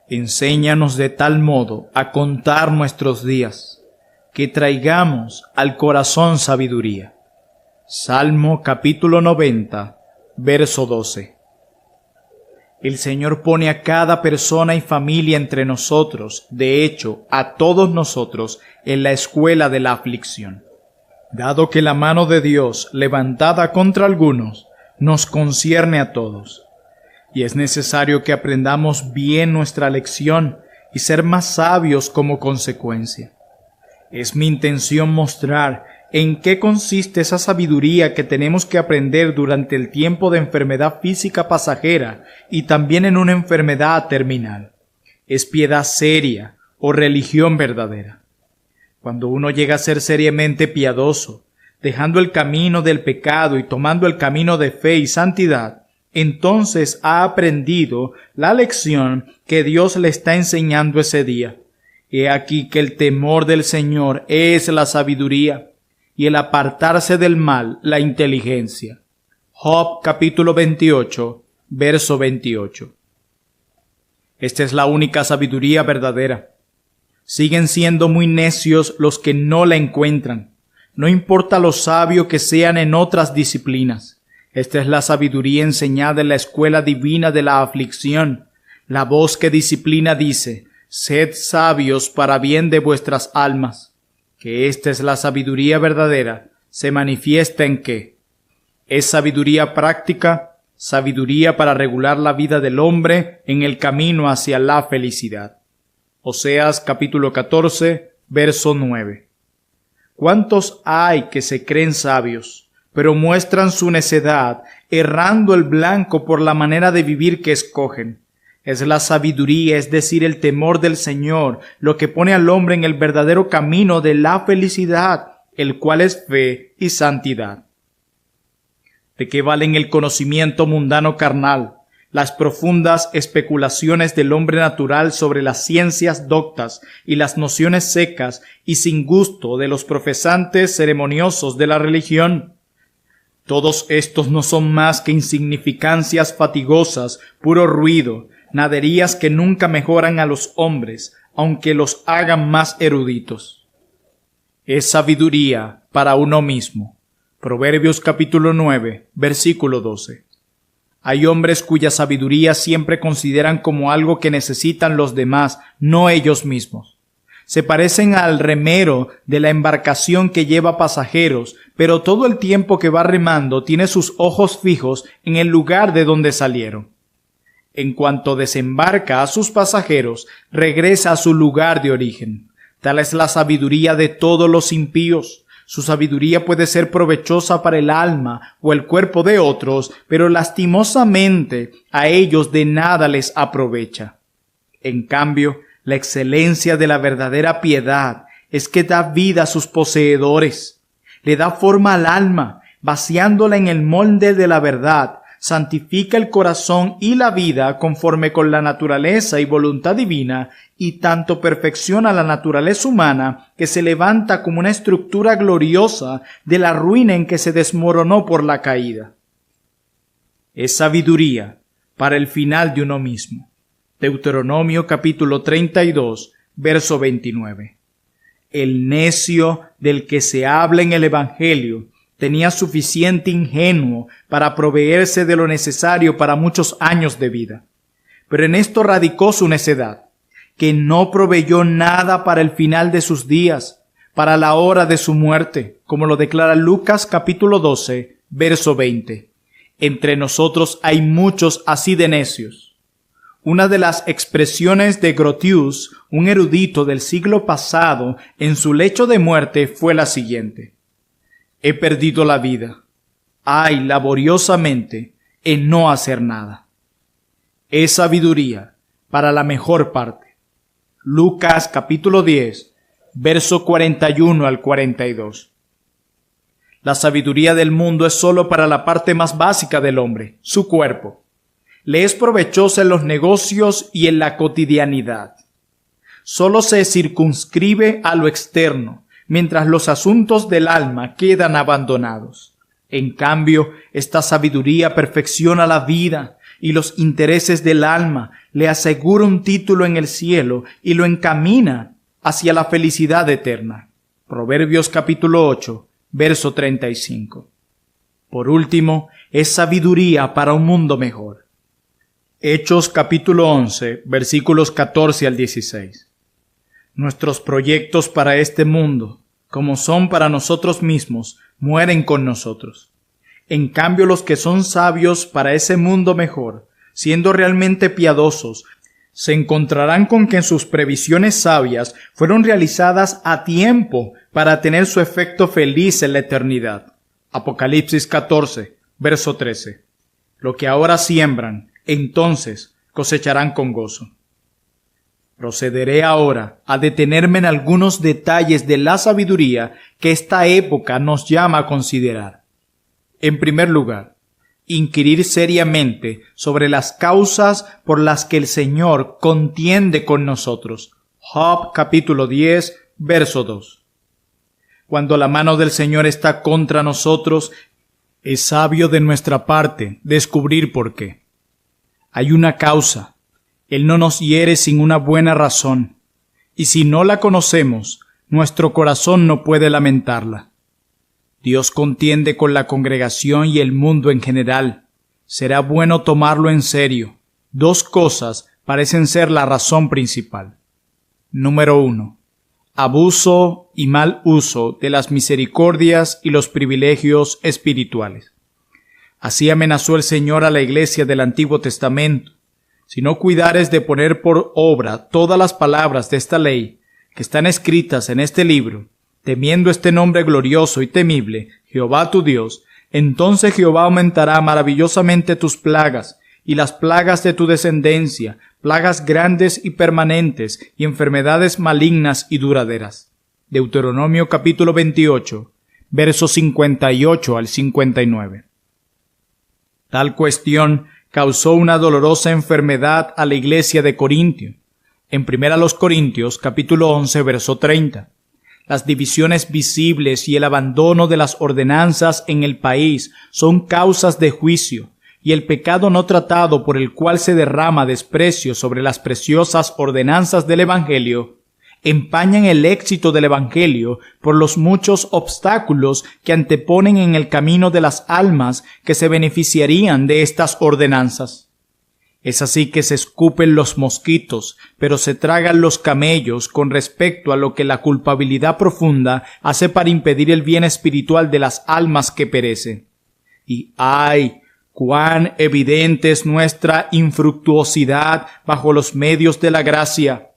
Enséñanos de tal modo a contar nuestros días, que traigamos al corazón sabiduría. Salmo capítulo 90, verso 12. El Señor pone a cada persona y familia entre nosotros, de hecho, a todos nosotros, en la escuela de la aflicción. Dado que la mano de Dios, levantada contra algunos, nos concierne a todos, y es necesario que aprendamos bien nuestra lección y ser más sabios como consecuencia. Es mi intención mostrar en qué consiste esa sabiduría que tenemos que aprender durante el tiempo de enfermedad física pasajera y también en una enfermedad terminal. Es piedad seria o religión verdadera. Cuando uno llega a ser seriamente piadoso, dejando el camino del pecado y tomando el camino de fe y santidad, entonces ha aprendido la lección que Dios le está enseñando ese día. He aquí que el temor del Señor es la sabiduría, y el apartarse del mal la inteligencia. Job capítulo 28, verso 28. Esta es la única sabiduría verdadera. Siguen siendo muy necios los que no la encuentran, no importa lo sabio que sean en otras disciplinas. Esta es la sabiduría enseñada en la escuela divina de la aflicción. La voz que disciplina dice: sed sabios para bien de vuestras almas. Que esta es la sabiduría verdadera, se manifiesta en qué. Es sabiduría práctica, sabiduría para regular la vida del hombre en el camino hacia la felicidad. Oseas capítulo 14, verso 9. ¿Cuántos hay que se creen sabios, pero muestran su necedad, errando el blanco por la manera de vivir que escogen? Es la sabiduría, es decir, el temor del Señor, lo que pone al hombre en el verdadero camino de la felicidad, el cual es fe y santidad. ¿De qué valen el conocimiento mundano carnal, las profundas especulaciones del hombre natural sobre las ciencias doctas y las nociones secas y sin gusto de los profesantes ceremoniosos de la religión? Todos estos no son más que insignificancias fatigosas, puro ruido, naderías que nunca mejoran a los hombres, aunque los hagan más eruditos. Es sabiduría para uno mismo. Proverbios capítulo 9, versículo 12. Hay hombres cuya sabiduría siempre consideran como algo que necesitan los demás, no ellos mismos. Se parecen al remero de la embarcación que lleva pasajeros, pero todo el tiempo que va remando tiene sus ojos fijos en el lugar de donde salieron. En cuanto desembarca a sus pasajeros, regresa a su lugar de origen. Tal es la sabiduría de todos los impíos. Su sabiduría puede ser provechosa para el alma o el cuerpo de otros, pero lastimosamente a ellos de nada les aprovecha. En cambio, la excelencia de la verdadera piedad es que da vida a sus poseedores, le da forma al alma, vaciándola en el molde de la verdad, santifica el corazón y la vida conforme con la naturaleza y voluntad divina, y tanto perfecciona la naturaleza humana que se levanta como una estructura gloriosa de la ruina en que se desmoronó por la caída. Es sabiduría para el final de uno mismo. Deuteronomio capítulo 32, verso 29. El necio del que se habla en el Evangelio tenía suficiente ingenuo para proveerse de lo necesario para muchos años de vida. Pero en esto radicó su necedad, que no proveyó nada para el final de sus días, para la hora de su muerte, como lo declara Lucas capítulo 12, verso 20. Entre nosotros hay muchos así de necios. Una de las expresiones de Grotius, un erudito del siglo pasado, en su lecho de muerte fue la siguiente: he perdido la vida, ay, laboriosamente, en no hacer nada. Es sabiduría para la mejor parte. Lucas capítulo 10, verso 41 al 42. La sabiduría del mundo es sólo para la parte más básica del hombre, su cuerpo. Le es provechosa en los negocios y en la cotidianidad. Sólo se circunscribe a lo externo, mientras los asuntos del alma quedan abandonados. En cambio, esta sabiduría perfecciona la vida, y los intereses del alma, le asegura un título en el cielo y lo encamina hacia la felicidad eterna. Proverbios capítulo 8, verso 35. Por último, es sabiduría para un mundo mejor. Hechos capítulo 11, versículos 14 al 16. Nuestros proyectos para este mundo, como son para nosotros mismos, mueren con nosotros. En cambio, los que son sabios para ese mundo mejor, siendo realmente piadosos, se encontrarán con que sus previsiones sabias fueron realizadas a tiempo para tener su efecto feliz en la eternidad. Apocalipsis 14, verso 13. Lo que ahora siembran, entonces cosecharán con gozo. Procederé ahora a detenerme en algunos detalles de la sabiduría que esta época nos llama a considerar. En primer lugar, inquirir seriamente sobre las causas por las que el Señor contiende con nosotros. Job capítulo 10, verso 2. Cuando la mano del Señor está contra nosotros, es sabio de nuestra parte descubrir por qué. Hay una causa. Él no nos hiere sin una buena razón, y si no la conocemos, nuestro corazón no puede lamentarla. Dios contiende con la congregación y el mundo en general. Será bueno tomarlo en serio. Dos cosas parecen ser la razón principal. Número 1. Abuso y mal uso de las misericordias y los privilegios espirituales. Así amenazó el Señor a la iglesia del Antiguo Testamento. Si no cuidares de poner por obra todas las palabras de esta ley que están escritas en este libro, temiendo este nombre glorioso y temible, Jehová tu Dios, entonces Jehová aumentará maravillosamente tus plagas y las plagas de tu descendencia, plagas grandes y permanentes y enfermedades malignas y duraderas. Deuteronomio capítulo 28, versos 58 al 59. Tal cuestión causó una dolorosa enfermedad a la iglesia de Corintio. En 1 Corintios capítulo 11, verso 30. Las divisiones visibles y el abandono de las ordenanzas en el país son causas de juicio, y el pecado no tratado por el cual se derrama desprecio sobre las preciosas ordenanzas del Evangelio, empañan el éxito del Evangelio por los muchos obstáculos que anteponen en el camino de las almas que se beneficiarían de estas ordenanzas. Es así que se escupen los mosquitos, pero se tragan los camellos con respecto a lo que la culpabilidad profunda hace para impedir el bien espiritual de las almas que perecen. Y ¡ay! Cuán evidente es nuestra infructuosidad bajo los medios de la gracia.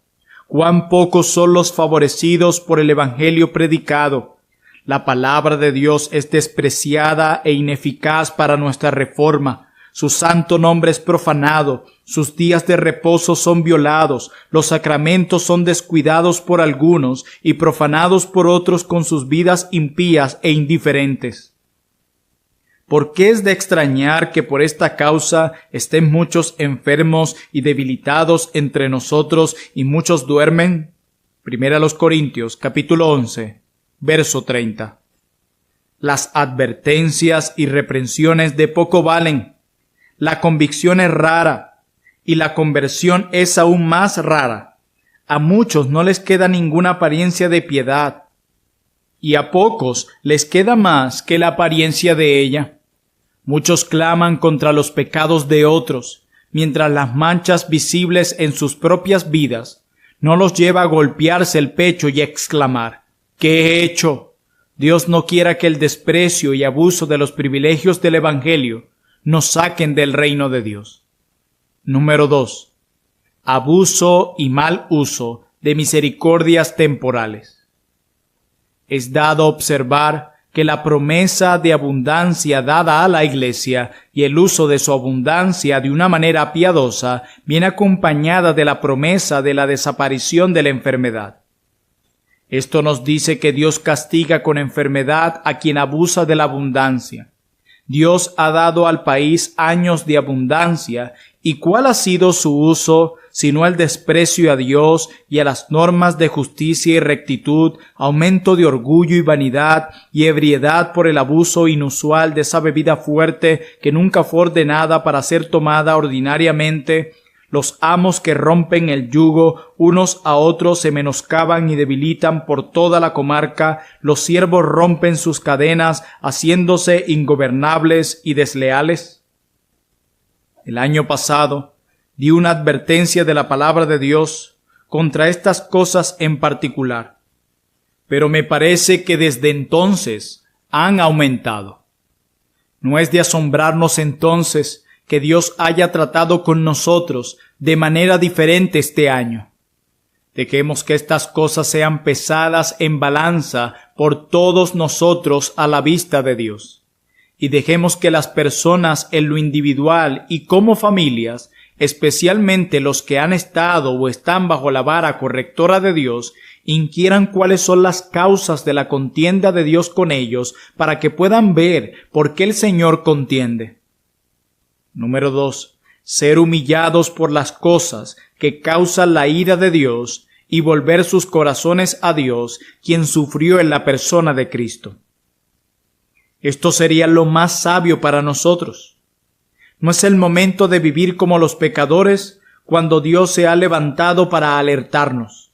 Cuán pocos son los favorecidos por el Evangelio predicado. La palabra de Dios es despreciada e ineficaz para nuestra reforma. Su santo nombre es profanado, sus días de reposo son violados, los sacramentos son descuidados por algunos y profanados por otros con sus vidas impías e indiferentes. ¿Por qué es de extrañar que por esta causa estén muchos enfermos y debilitados entre nosotros y muchos duermen? 1 Corintios capítulo 11, verso 30. Las advertencias y reprensiones de poco valen. La convicción es rara y la conversión es aún más rara. A muchos no les queda ninguna apariencia de piedad y a pocos les queda más que la apariencia de ella. Muchos claman contra los pecados de otros, mientras las manchas visibles en sus propias vidas no los lleva a golpearse el pecho y a exclamar: ¿qué he hecho? Dios no quiera que el desprecio y abuso de los privilegios del Evangelio nos saquen del reino de Dios. Número 2. Abuso y mal uso de misericordias temporales. Es dado observar que la promesa de abundancia dada a la Iglesia y el uso de su abundancia de una manera piadosa viene acompañada de la promesa de la desaparición de la enfermedad. Esto nos dice que Dios castiga con enfermedad a quien abusa de la abundancia. Dios ha dado al país años de abundancia, ¿y cuál ha sido su uso sino el desprecio a Dios y a las normas de justicia y rectitud, aumento de orgullo y vanidad, y ebriedad por el abuso inusual de esa bebida fuerte que nunca fue ordenada para ser tomada ordinariamente. Los amos que rompen el yugo unos a otros se menoscaban y debilitan por toda la comarca. Los siervos rompen sus cadenas, haciéndose ingobernables y desleales. El año pasado di una advertencia de la palabra de Dios contra estas cosas en particular, pero me parece que desde entonces han aumentado. No es de asombrarnos entonces que Dios haya tratado con nosotros de manera diferente este año. Dejemos que estas cosas sean pesadas en balanza por todos nosotros a la vista de Dios, y dejemos que las personas en lo individual y como familias, especialmente los que han estado o están bajo la vara correctora de Dios, inquieran cuáles son las causas de la contienda de Dios con ellos, para que puedan ver por qué el Señor contiende. Número 2. Ser humillados por las cosas que causan la ira de Dios y volver sus corazones a Dios, quien sufrió en la persona de Cristo. Esto sería lo más sabio para nosotros. No es el momento de vivir como los pecadores cuando Dios se ha levantado para alertarnos.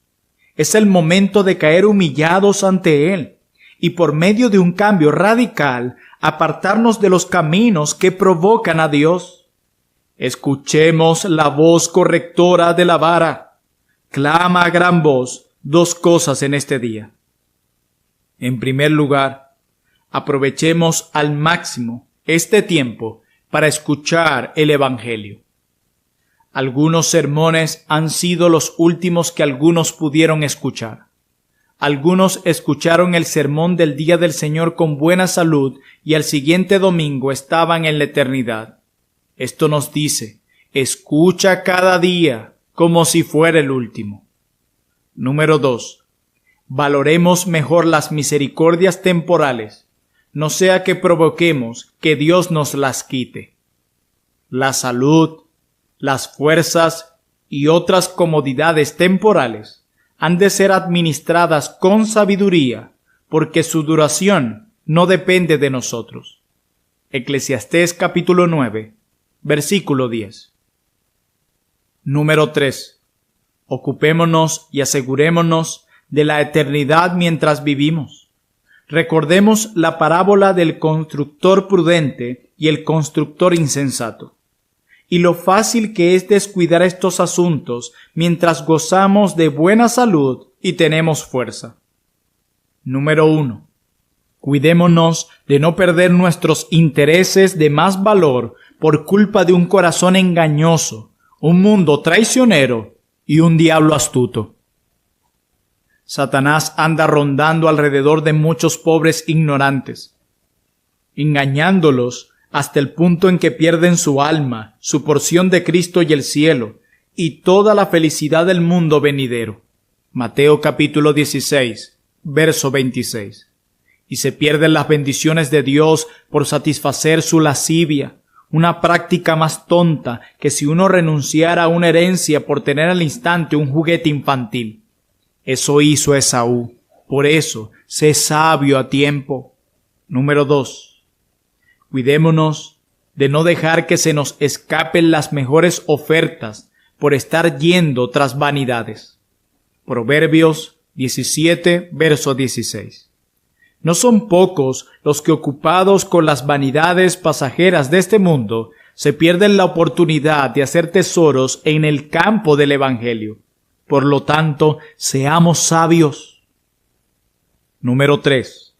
Es el momento de caer humillados ante Él y por medio de un cambio radical apartarnos de los caminos que provocan a Dios. Escuchemos la voz correctora de la vara. Clama a gran voz dos cosas en este día. En primer lugar, aprovechemos al máximo este tiempo para escuchar el Evangelio. Algunos sermones han sido los últimos que algunos pudieron escuchar. Algunos escucharon el sermón del día del Señor con buena salud y al siguiente domingo estaban en la eternidad. Esto nos dice, escucha cada día como si fuera el último. Número 2. Valoremos mejor las misericordias temporales, no sea que provoquemos que Dios nos las quite. La salud, las fuerzas y otras comodidades temporales han de ser administradas con sabiduría, porque su duración no depende de nosotros. Eclesiastés capítulo 9, versículo 10. Número 3. Ocupémonos y asegurémonos de la eternidad mientras vivimos. Recordemos la parábola del constructor prudente y el constructor insensato, y lo fácil que es descuidar estos asuntos mientras gozamos de buena salud y tenemos fuerza. Número 1. Cuidémonos de no perder nuestros intereses de más valor por culpa de un corazón engañoso, un mundo traicionero y un diablo astuto. Satanás anda rondando alrededor de muchos pobres ignorantes, engañándolos hasta el punto en que pierden su alma, su porción de Cristo y el cielo, y toda la felicidad del mundo venidero. Mateo capítulo 16, verso 26. Y se pierden las bendiciones de Dios por satisfacer su lascivia, una práctica más tonta que si uno renunciara a una herencia por tener al instante un juguete infantil. Eso hizo Esaú. Por eso, sé sabio a tiempo. Número 2. Cuidémonos de no dejar que se nos escapen las mejores ofertas por estar yendo tras vanidades. Proverbios 17, verso 16. No son pocos los que, ocupados con las vanidades pasajeras de este mundo, se pierden la oportunidad de hacer tesoros en el campo del Evangelio. Por lo tanto, seamos sabios. Número 3.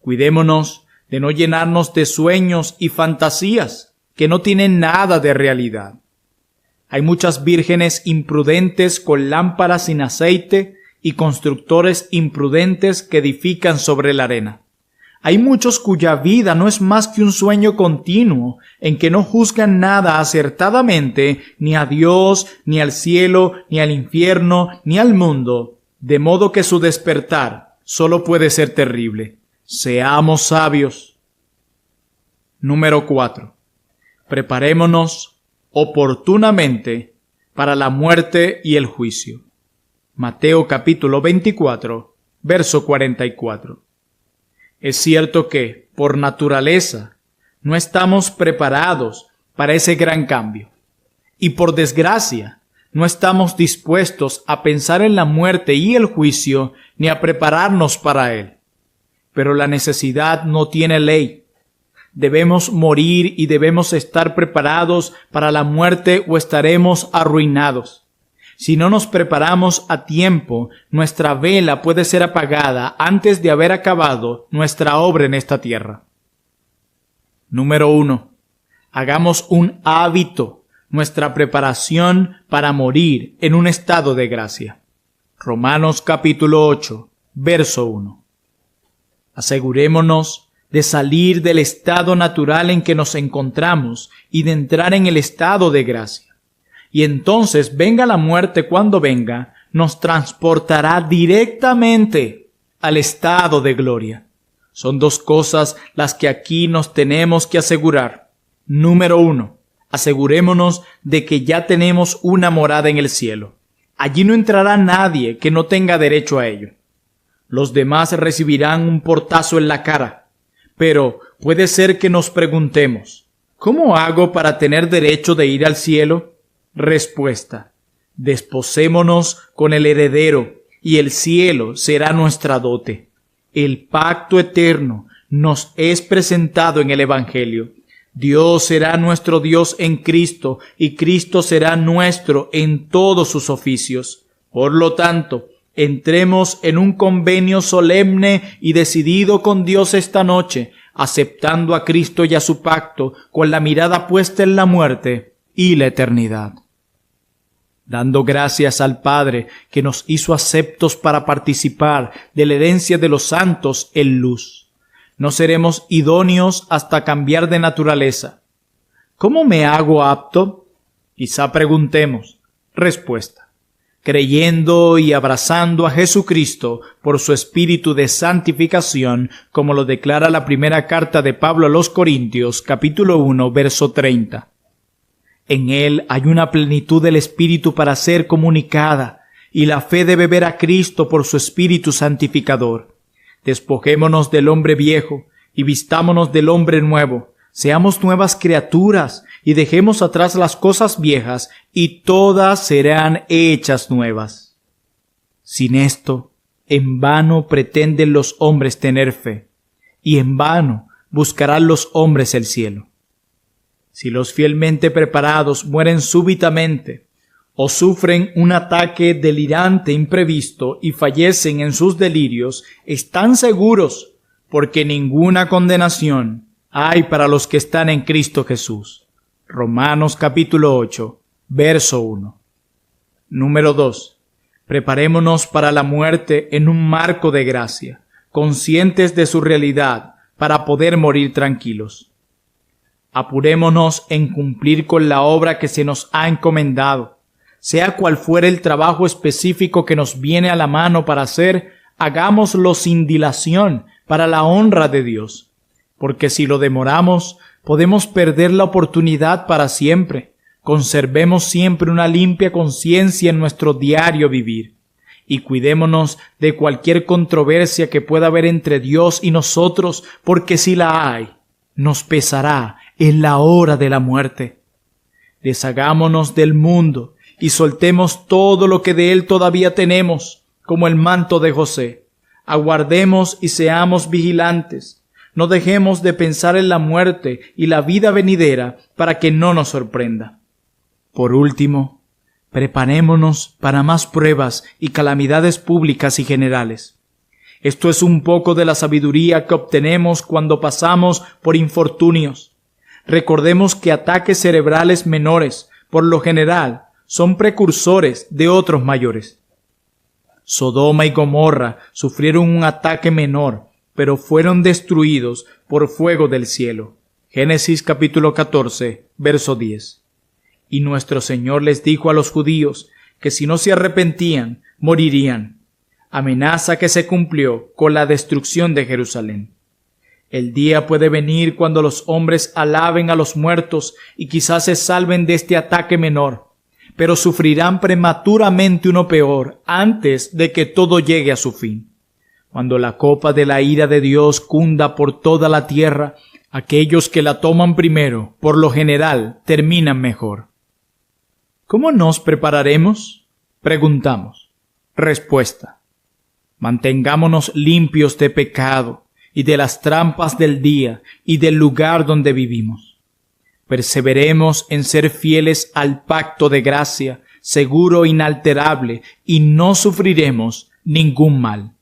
Cuidémonos de no llenarnos de sueños y fantasías que no tienen nada de realidad. Hay muchas vírgenes imprudentes con lámparas sin aceite y constructores imprudentes que edifican sobre la arena. Hay muchos cuya vida no es más que un sueño continuo, en que no juzgan nada acertadamente, ni a Dios, ni al cielo, ni al infierno, ni al mundo, de modo que su despertar solo puede ser terrible. Seamos sabios. Número 4. Preparémonos oportunamente para la muerte y el juicio. Mateo capítulo 24, verso 44. Es cierto que, por naturaleza, no estamos preparados para ese gran cambio. Y por desgracia, no estamos dispuestos a pensar en la muerte y el juicio ni a prepararnos para él. Pero la necesidad no tiene ley. Debemos morir y debemos estar preparados para la muerte o estaremos arruinados. Si no nos preparamos a tiempo, nuestra vela puede ser apagada antes de haber acabado nuestra obra en esta tierra. Número 1. Hagamos un hábito nuestra preparación para morir en un estado de gracia. Romanos capítulo 8, verso 1. Asegurémonos de salir del estado natural en que nos encontramos y de entrar en el estado de gracia. Y entonces, venga la muerte cuando venga, nos transportará directamente al estado de gloria. Son dos cosas las que aquí nos tenemos que asegurar. Número 1. Asegurémonos de que ya tenemos una morada en el cielo. Allí no entrará nadie que no tenga derecho a ello. Los demás recibirán un portazo en la cara. Pero puede ser que nos preguntemos, ¿cómo hago para tener derecho de ir al cielo? Respuesta: desposémonos con el heredero, y el cielo será nuestra dote. El pacto eterno nos es presentado en el Evangelio. Dios será nuestro Dios en Cristo, y Cristo será nuestro en todos sus oficios. Por lo tanto, entremos en un convenio solemne y decidido con Dios esta noche, aceptando a Cristo y a su pacto, con la mirada puesta en la muerte y la eternidad. Dando gracias al Padre que nos hizo aceptos para participar de la herencia de los santos en luz. No seremos idóneos hasta cambiar de naturaleza. ¿Cómo me hago apto? Quizá preguntemos. Respuesta: creyendo y abrazando a Jesucristo por su espíritu de santificación, como lo declara la primera carta de Pablo a los Corintios, capítulo 1, verso 30. En él hay una plenitud del Espíritu para ser comunicada, y la fe debe ver a Cristo por su Espíritu santificador. Despojémonos del hombre viejo y vistámonos del hombre nuevo. Seamos nuevas criaturas y dejemos atrás las cosas viejas, y todas serán hechas nuevas. Sin esto, en vano pretenden los hombres tener fe, y en vano buscarán los hombres el cielo. Si los fielmente preparados mueren súbitamente, o sufren un ataque delirante imprevisto y fallecen en sus delirios, están seguros, porque ninguna condenación hay para los que están en Cristo Jesús. Romanos capítulo 8, verso 1. Número 2. Preparémonos para la muerte en un marco de gracia, conscientes de su realidad, para poder morir tranquilos. Apurémonos en cumplir con la obra que se nos ha encomendado. Sea cual fuere el trabajo específico que nos viene a la mano para hacer, hagámoslo sin dilación, para la honra de Dios. Porque si lo demoramos, podemos perder la oportunidad para siempre. Conservemos siempre una limpia conciencia en nuestro diario vivir. Y cuidémonos de cualquier controversia que pueda haber entre Dios y nosotros, porque si la hay, nos pesará en la hora de la muerte. Deshagámonos del mundo y soltemos todo lo que de él todavía tenemos, como el manto de José. Aguardemos y seamos vigilantes. No dejemos de pensar en la muerte y la vida venidera para que no nos sorprenda. Por último, preparémonos para más pruebas y calamidades públicas y generales. Esto es un poco de la sabiduría que obtenemos cuando pasamos por infortunios. Recordemos que ataques cerebrales menores, por lo general, son precursores de otros mayores. Sodoma y Gomorra sufrieron un ataque menor, pero fueron destruidos por fuego del cielo. Génesis capítulo 14, verso 10. Y nuestro Señor les dijo a los judíos que si no se arrepentían, morirían. Amenaza que se cumplió con la destrucción de Jerusalén. El día puede venir cuando los hombres alaben a los muertos y quizás se salven de este ataque menor. pero sufrirán prematuramente uno peor antes de que todo llegue a su fin. Cuando la copa de la ira de Dios cunda por toda la tierra, aquellos que la toman primero, por lo general, terminan mejor. ¿Cómo nos prepararemos? Preguntamos. Respuesta. Mantengámonos limpios de pecado y de las trampas del día y del lugar donde vivimos. Perseveremos en ser fieles al pacto de gracia, seguro e inalterable, y no sufriremos ningún mal.